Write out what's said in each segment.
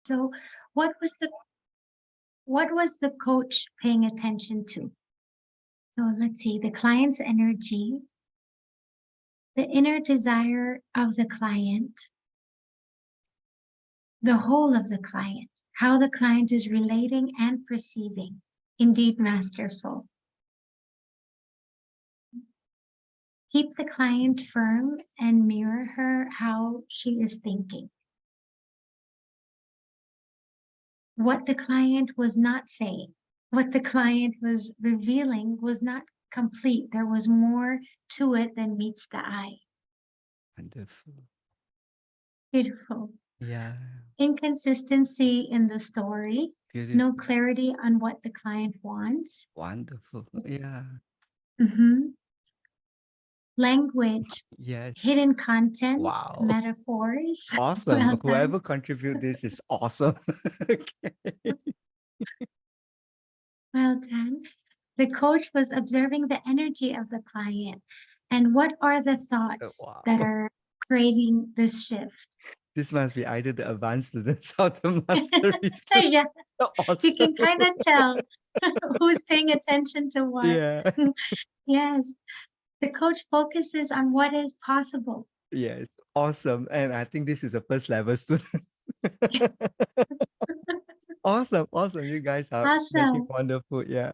So what was the coach paying attention to? So let's see, the client's energy, the inner desire of the client, the whole of the client, how the client is relating and perceiving. Indeed, masterful. Keep the client firm and mirror her how she is thinking. What the client was not saying, what the client was revealing was not complete. There was more to it than meets the eye. Wonderful. Beautiful. Yeah, Inconsistency in the story, no beautiful. clarity on what the client wants. Wonderful. Yeah. Mhm. Language, Yes. hidden content, Wow. metaphors. Awesome. Well done. Whoever contribute this is awesome. Okay. Well done. The coach was observing the energy of the client and what are the thoughts that Wow. are creating this shift. This must be either the advanced students or the mastery students. Yeah, So you can awesome. kind of tell who's paying attention to what. Yeah. Yes, the coach focuses on what is possible. Yes. Awesome. And I think this is a first level student. Awesome. Awesome. You guys are making Awesome. wonderful. Yeah.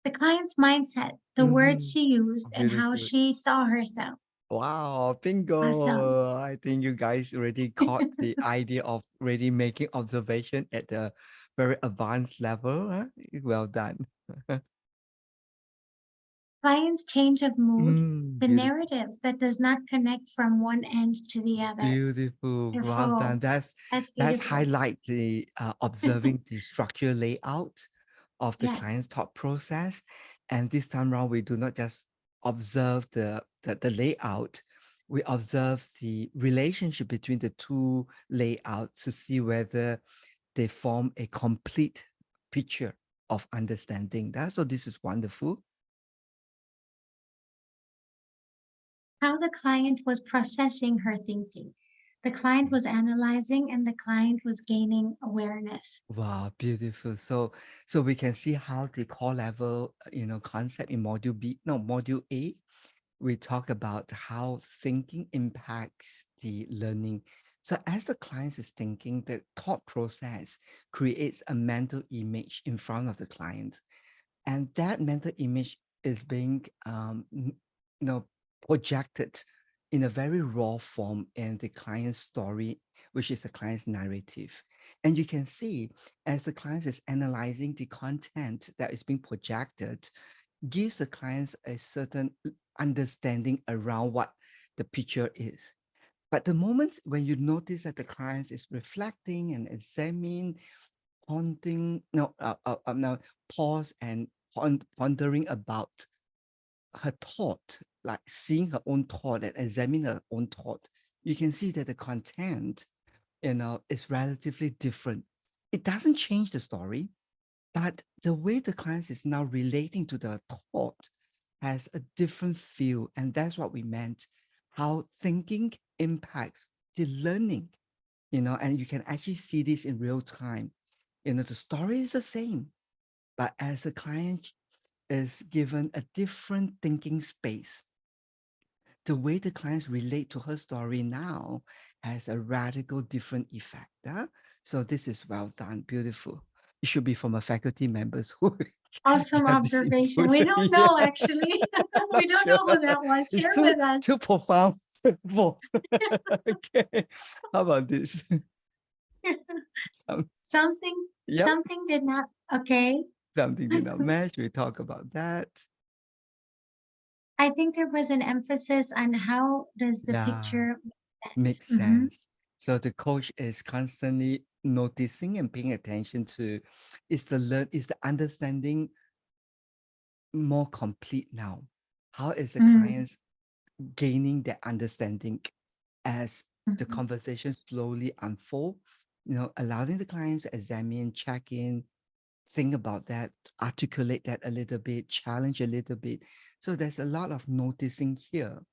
The client's mindset, the words Mhm. she used, and how Beautiful. she saw herself. Wow, Awesome. bingo. I think you guys already caught the idea of really making observation at a very advanced level. Huh? Well done. Client's change of mood, the Beautiful. narrative that does not connect from one end to the other. Beautiful. Well done. Beautiful. That's That's beautiful. highlight the observing the structure layout of the Yes. client's thought process. And this time around, we do not just observe the layout, we observe the relationship between the two layouts to see whether they form a complete picture of understanding that. So this is wonderful. How the client was processing her thinking. The client was analyzing and the client was gaining awareness. Wow, beautiful. So we can see how the core level, concept in module B, no, module A, we talk about how thinking impacts the learning. So as the client is thinking, the thought process creates a mental image in front of the client. And that mental image is being projected in a very raw form in the client's story, which is the client's narrative. And you can see as the client is analyzing the content that is being projected, gives the clients a certain understanding around what the picture is. But the moment when you notice that the client is reflecting and examining, pondering, now pause and pondering about her thought, like seeing her own thought and examining her own thought, you can see that the content, is relatively different. It doesn't change the story, but the way the client is now relating to the thought has a different feel. And that's what we meant, how thinking impacts the learning, and you can actually see this in real time. The story is the same, but as the client is given a different thinking space, the way the clients relate to her story now has a radical different effect. So this is well done, beautiful. It should be from a faculty members who Awesome have this observation. input. We don't Yeah, know actually. not We don't sure. know who that was. It's Share too with us. too profound. Okay, how about this? Some, Something yep, something did not okay. something did not match. We talk about that. I think there was an emphasis on how does the Yeah. picture make sense. Makes Mhm. sense. So the coach is constantly noticing and paying attention to, is the understanding more complete now? How is the Mm, clients gaining their understanding as the mhm. conversation slowly unfold? Allowing the clients to examine, check in, think about that, articulate that a little bit, challenge a little bit. So there's a lot of noticing here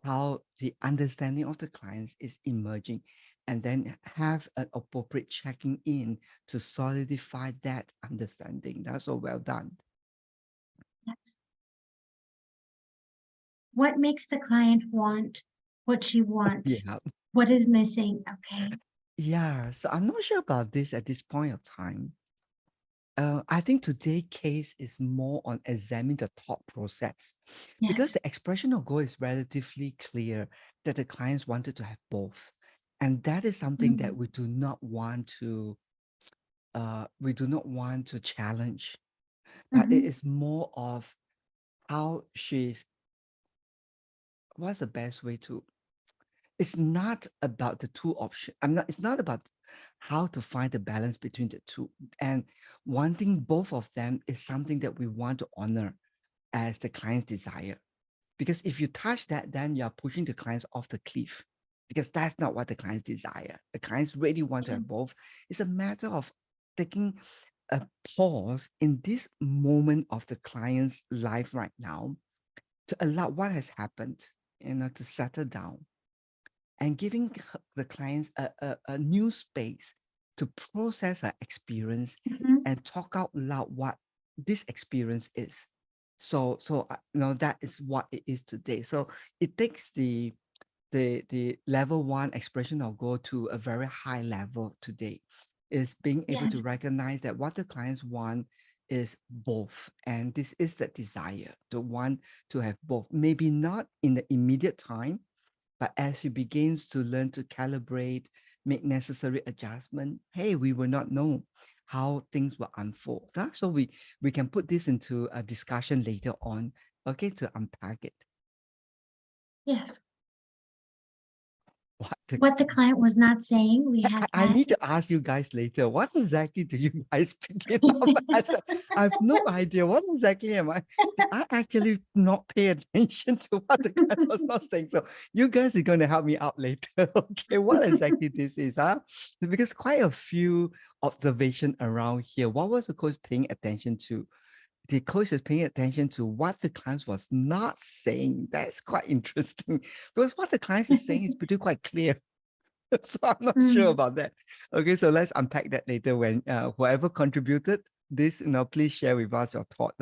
how the understanding of the clients is emerging. and then have an appropriate checking in to solidify that understanding. That's all well done. Yes. What makes the client want what she wants? Yeah. What is missing? Okay. Yeah. So I'm not sure about this at this point of time. I think today's case is more on examining the thought process because Yes. the expression of goal is relatively clear that the clients wanted to have both. And that is something that Mm, we do not want to challenge, but it mhm. is more of how what's the best way to, it's not about the two options. It's not about how to find the balance between the two. And wanting both of them is something that we want to honor as the client's desire. Because if you touch that, then you're pushing the clients off the cliff. Because that's not what the clients desire. The clients really want to Yeah. have both. It's a matter of taking a pause in this moment of the client's life right now to allow what has happened, to settle down and giving the clients a new space to process our experience Mhm. and talk out loud what this experience is. So that is what it is today. So it takes the level one expression of goal to a very high level today. Is being able to Yes. recognize that what the clients want is both, and this is the desire to want to have both. Maybe not in the immediate time, but as he begins to learn to calibrate, make necessary adjustment, hey, we will not know how things will unfold. So we can put this into a discussion later on, okay, to unpack it. Yes. What the What the client was not saying, we had I that. need to ask you guys later. What exactly do you guys pick it up as? I have no idea. What exactly am I? Did I actually not pay attention to what the guy was not saying? So you guys are going to help me out later. Okay, what exactly this is, huh? Because quite a few observation around here. What was the coach paying attention to? The coach is paying attention to what the client was not saying. That's quite interesting because what the client is saying is pretty quite clear. So I'm not sure Mm. about that. Okay, so let's unpack that later when whoever contributed this, please share with us your thought.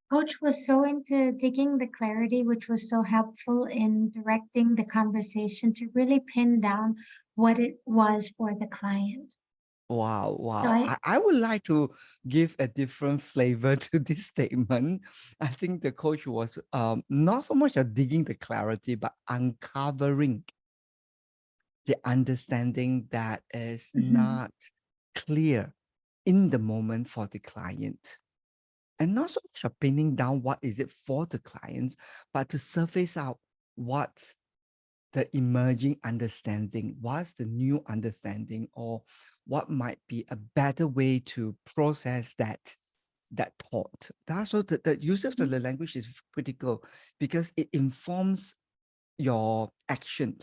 Coach was so into digging the clarity, which was so helpful in directing the conversation to really pin down what it was for the client. Wow, So wow. I, I would like to give a different flavor to this statement. I think the coach was not so much of digging the clarity, but uncovering the understanding that is Mhm, not clear in the moment for the client. And not so much of pinning down what is it for the clients, but to surface out what's the emerging understanding, what's the new understanding, or what might be a better way to process that thought. That's so the use of the mhm, language is critical because it informs your action.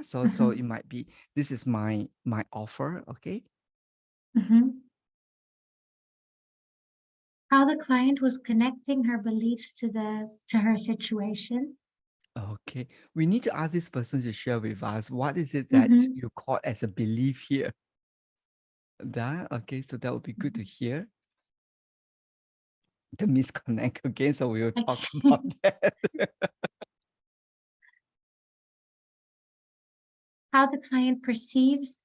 So it mhm, might be this is my offer, okay? mhm. How the client was connecting her beliefs to her situation. Okay. We need to ask this person to share with us what is it that Mhm, you caught as a belief here. That okay, so that would be good to mhm. hear. The misconnect again, so we will talk Okay. about that. How the client perceives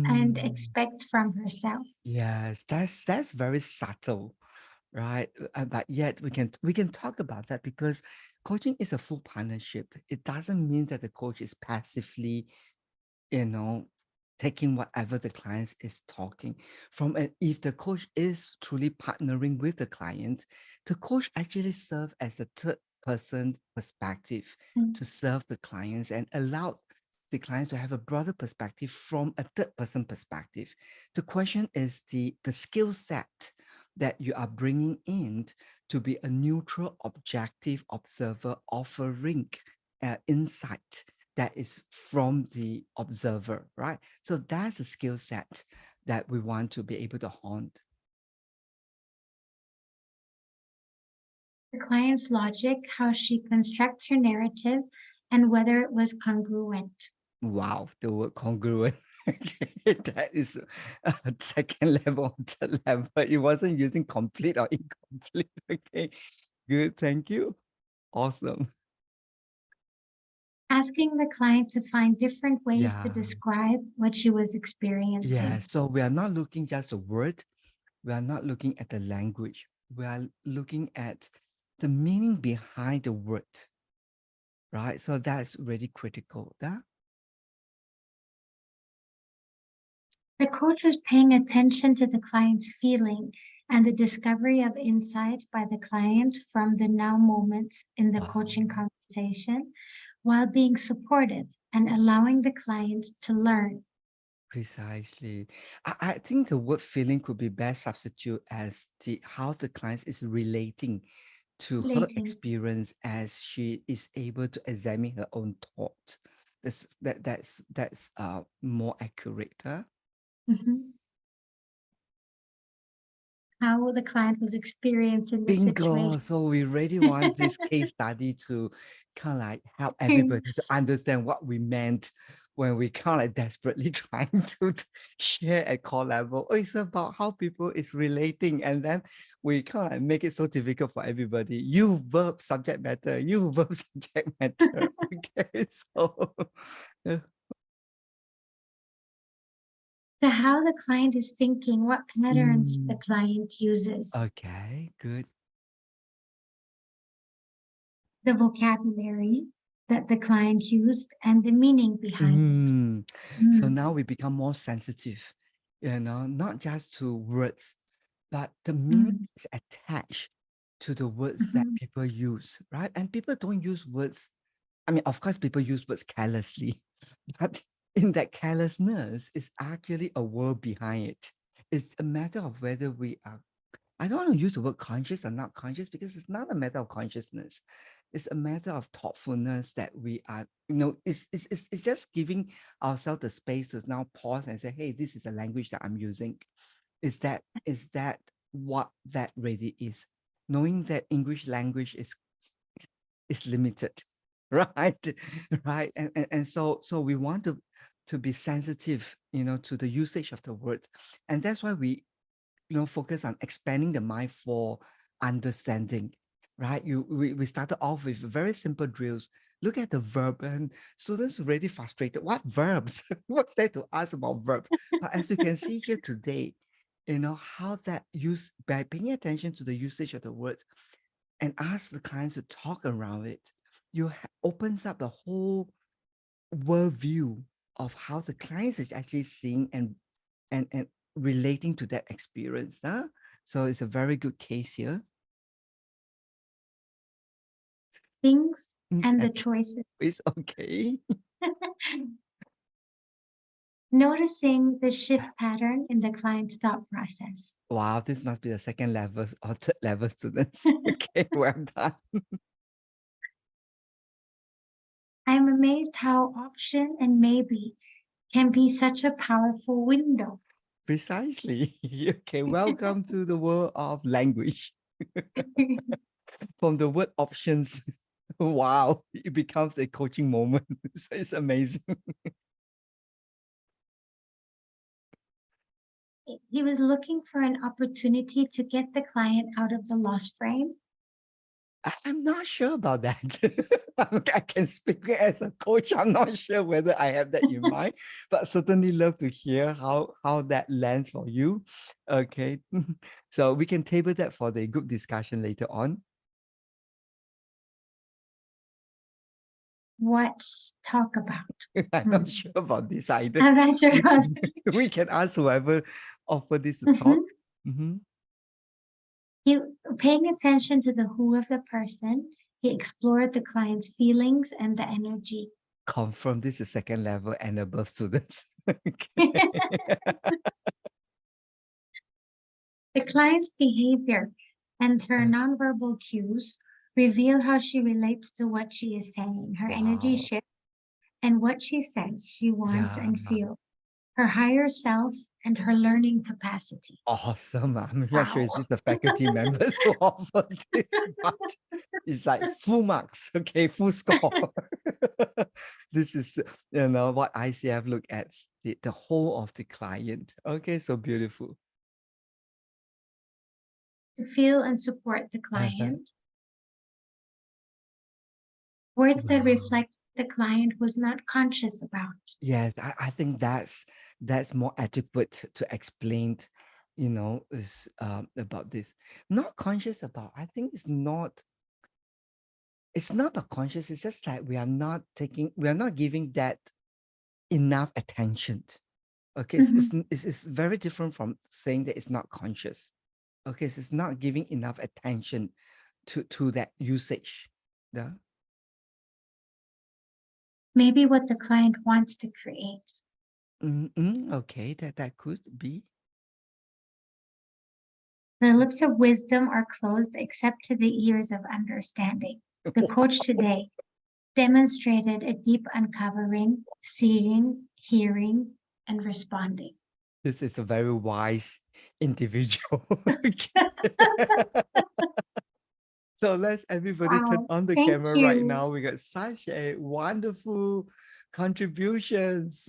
and Mm, expects from herself. yes, that's very subtle, right? But yet we can talk about that because coaching is a full partnership. It doesn't mean that the coach is passively you know, taking whatever the client is talking from. And if the coach is truly partnering with the client, the coach actually serve as a third person perspective Mm, to serve the clients and allow the clients to have a broader perspective from a third person perspective. The question is the skill set that you are bringing in to be a neutral, objective observer offering insight that is from the observer, right? So that's a skill set that we want to be able to hone. The client's logic, how she constructs her narrative, and whether it was congruent. Wow, the word congruent. Okay, that is a second level, third level. It wasn't using complete or incomplete. Okay, good. Thank you. Awesome. Asking the client to find different ways to Yeah. describe what she was Yeah. experiencing. So we are not looking just a word. We are not looking at the language. We are looking at the meaning behind the word, right? So that's really critical. Yeah. The coach was paying attention to the client's feeling and the discovery of insight by the client from the now moments in the Wow. coaching conversation while being supportive and allowing the client to learn. Precisely. I think the word feeling could be best substitute as the how the client is relating to her Relating. experience as she is able to examine her own thoughts. That's more accurate. Huh? Mhm. How the client was experiencing the Bingo. situation. So we really want this case study to kind of like help everybody to understand what we meant when we kind of like desperately trying to share at core level. Oh, it's about how people is relating, and then we kind of like make it so difficult for everybody. You verb subject matter, you verb subject matter. Okay, so So how the client is thinking, what patterns the mm, client uses, okay, good. the vocabulary that the client used, and the meaning behind it. So Mm. now we become more sensitive, not just to words, but the meaning Mm. is attached to the words that Mhm. people use, right? And people don't use words. I mean, of course, people use words carelessly, but in that carelessness is actually a word behind it. It's a matter of whether we are, I don't want to use the word conscious or not conscious because it's not a matter of consciousness. It's a matter of thoughtfulness that we are, it's just giving ourselves the space to now pause and say, hey, this is a language that I'm using. Is that what that really is? Knowing that English language is limited, right? Right. And so we want to be sensitive, to the usage of the word. And that's why we focus on expanding the mind for understanding, right? We started off with very simple drills. Look at the verb, and students already frustrated. What verbs? What's there to ask about verbs? But as you can see here today, how that use by paying attention to the usage of the words and ask the clients to talk around it, opens up the whole worldview of how the clients is actually seeing and relating to that experience. Huh? So it's a very good case here. Things Mm, and the and choices. it's okay. Noticing the shift pattern in the client's thought process. Wow, this must be the second level or third level students. Okay, well done. I'm amazed how option and maybe can be such a powerful window. Precisely. Okay, welcome to the world of language. From the word options, wow, it becomes a coaching moment. So it's amazing. He was looking for an opportunity to get the client out of the lost frame. I'm not sure about that. I can speak as a coach. I'm not sure whether I have that in mind, but certainly love to hear how that lands for you. Okay. So we can table that for the group discussion later on. What talk about? I'm Hmm. not sure about this either. I'm not sure We about can, we can ask whoever offer this to talk. Mhm. Mhm. He paying attention to the who of the person. He explored the client's feelings and the energy. Confirm this is second level and above students. The Okay. client's behavior and her nonverbal cues reveal how she relates to what she is saying, her energy Wow. shift, and what she says she wants Yeah. and feels. her higher self, and her learning capacity. Awesome. I'm not sure Wow. it's just the faculty members who offer this, but it's like full marks. Okay, full score. This is, what ICF look at the whole of the client. Okay, so beautiful. To feel and support the Uh-huh. client. Words that Wow. reflect the client was not conscious about. Yes, I think that's more adequate to explain, is about this. Not conscious about. I think it's not about conscious, it's just like we are not giving that enough attention. Okay, Mhm. it's very different from saying that it's not conscious. Okay, so it's not giving enough attention to that usage. Yeah. Maybe what the client wants to create. Okay, that could be. The lips of wisdom are closed except to the ears of understanding. The coach today demonstrated a deep uncovering, seeing, hearing, and responding. This is a very wise individual. So let's everybody turn Wow. on the Thank camera right you. now. We got such a wonderful contributions.